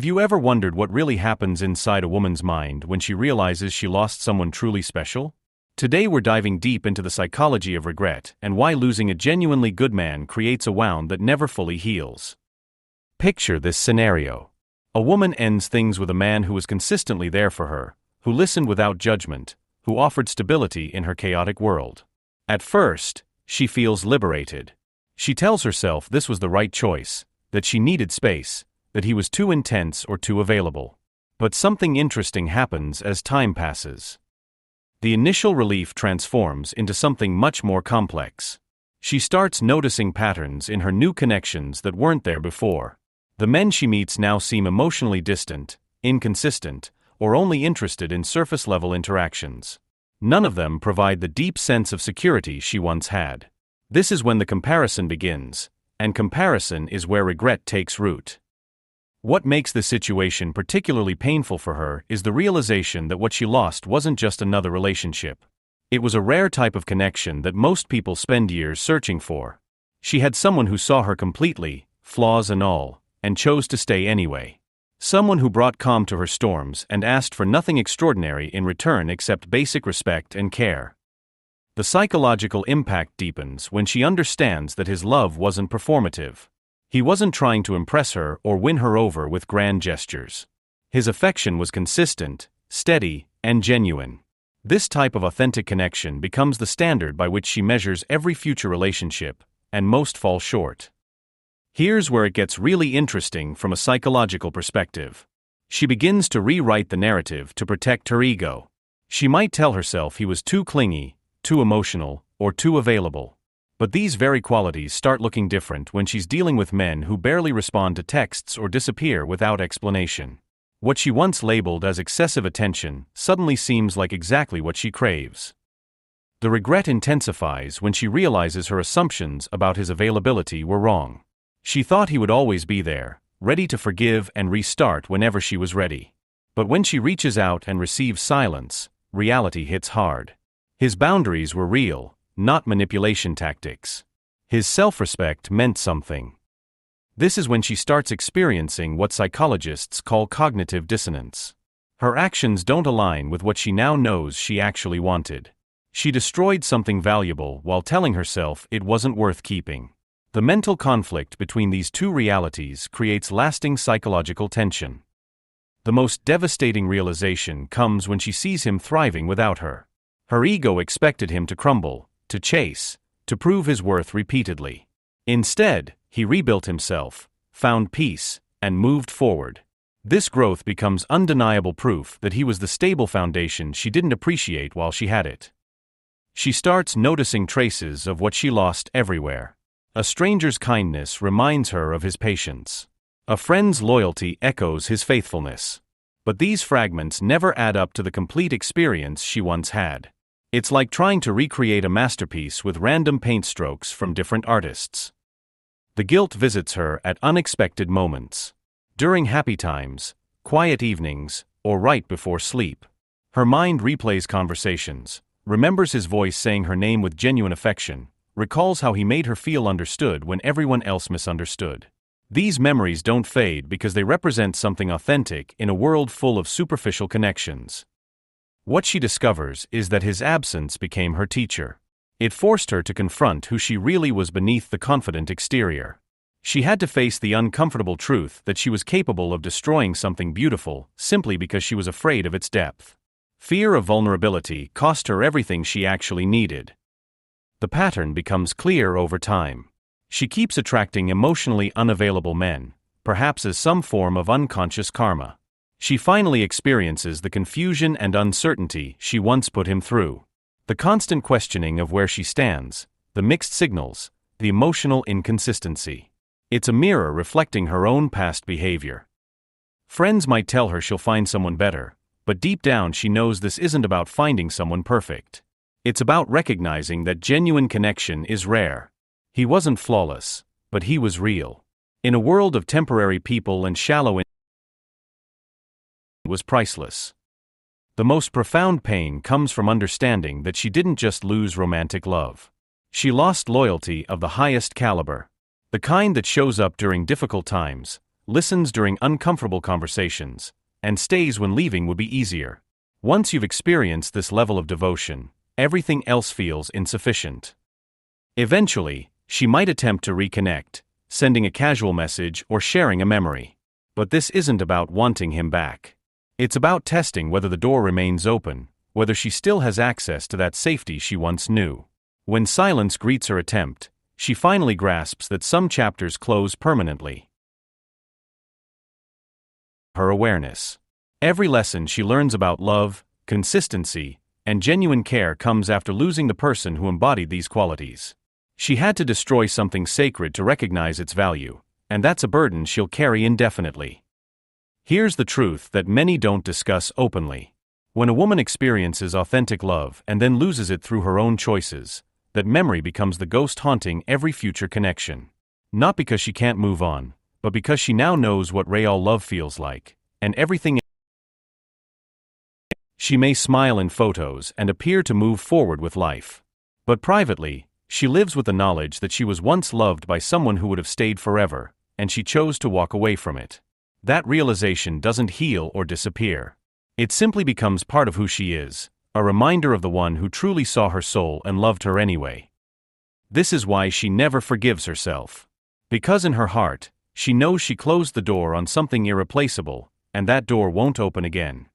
Have you ever wondered what really happens inside a woman's mind when she realizes she lost someone truly special? Today we're diving deep into the psychology of regret and why losing a genuinely good man creates a wound that never fully heals. Picture this scenario. A woman ends things with a man who was consistently there for her, who listened without judgment, who offered stability in her chaotic world. At first, she feels liberated. She tells herself this was the right choice, that she needed space, that he was too intense or too available. But something interesting happens as time passes. The initial relief transforms into something much more complex. She starts noticing patterns in her new connections that weren't there before. The men she meets now seem emotionally distant, inconsistent, or only interested in surface-level interactions. None of them provide the deep sense of security she once had. This is when the comparison begins, and comparison is where regret takes root. What makes the situation particularly painful for her is the realization that what she lost wasn't just another relationship. It was a rare type of connection that most people spend years searching for. She had someone who saw her completely, flaws and all, and chose to stay anyway. Someone who brought calm to her storms and asked for nothing extraordinary in return except basic respect and care. The psychological impact deepens when she understands that his love wasn't performative. He wasn't trying to impress her or win her over with grand gestures. His affection was consistent, steady, and genuine. This type of authentic connection becomes the standard by which she measures every future relationship, and most fall short. Here's where it gets really interesting from a psychological perspective. She begins to rewrite the narrative to protect her ego. She might tell herself he was too clingy, too emotional, or too available. But these very qualities start looking different when she's dealing with men who barely respond to texts or disappear without explanation. What she once labeled as excessive attention suddenly seems like exactly what she craves. The regret intensifies when she realizes her assumptions about his availability were wrong. She thought he would always be there, ready to forgive and restart whenever she was ready. But when she reaches out and receives silence, reality hits hard. His boundaries were real, not manipulation tactics. His self-respect meant something. This is when she starts experiencing what psychologists call cognitive dissonance. Her actions don't align with what she now knows she actually wanted. She destroyed something valuable while telling herself it wasn't worth keeping. The mental conflict between these two realities creates lasting psychological tension. The most devastating realization comes when she sees him thriving without her. Her ego expected him to crumble, to chase, to prove his worth repeatedly. Instead, he rebuilt himself, found peace, and moved forward. This growth becomes undeniable proof that he was the stable foundation she didn't appreciate while she had it. She starts noticing traces of what she lost everywhere. A stranger's kindness reminds her of his patience. A friend's loyalty echoes his faithfulness. But these fragments never add up to the complete experience she once had. It's like trying to recreate a masterpiece with random paint strokes from different artists. The guilt visits her at unexpected moments. During happy times, quiet evenings, or right before sleep. Her mind replays conversations, remembers his voice saying her name with genuine affection, recalls how he made her feel understood when everyone else misunderstood. These memories don't fade because they represent something authentic in a world full of superficial connections. What she discovers is that his absence became her teacher. It forced her to confront who she really was beneath the confident exterior. She had to face the uncomfortable truth that she was capable of destroying something beautiful simply because she was afraid of its depth. Fear of vulnerability cost her everything she actually needed. The pattern becomes clear over time. She keeps attracting emotionally unavailable men, perhaps as some form of unconscious karma. She finally experiences the confusion and uncertainty she once put him through. The constant questioning of where she stands, the mixed signals, the emotional inconsistency. It's a mirror reflecting her own past behavior. Friends might tell her she'll find someone better, but deep down she knows this isn't about finding someone perfect. It's about recognizing that genuine connection is rare. He wasn't flawless, but he was real. In a world of temporary people and shallow was priceless. The most profound pain comes from understanding that she didn't just lose romantic love. She lost loyalty of the highest caliber. The kind that shows up during difficult times, listens during uncomfortable conversations, and stays when leaving would be easier. Once you've experienced this level of devotion, everything else feels insufficient. Eventually, she might attempt to reconnect, sending a casual message or sharing a memory. But this isn't about wanting him back. It's about testing whether the door remains open, whether she still has access to that safety she once knew. When silence greets her attempt, she finally grasps that some chapters close permanently. Her awareness. Every lesson she learns about love, consistency, and genuine care comes after losing the person who embodied these qualities. She had to destroy something sacred to recognize its value, and that's a burden she'll carry indefinitely. Here's the truth that many don't discuss openly. When a woman experiences authentic love and then loses it through her own choices, that memory becomes the ghost haunting every future connection. Not because she can't move on, but because she now knows what real love feels like, and everything. She may smile in photos and appear to move forward with life. But privately, she lives with the knowledge that she was once loved by someone who would have stayed forever, and she chose to walk away from it. That realization doesn't heal or disappear. It simply becomes part of who she is, a reminder of the one who truly saw her soul and loved her anyway. This is why she never forgives herself. Because in her heart, she knows she closed the door on something irreplaceable, and that door won't open again.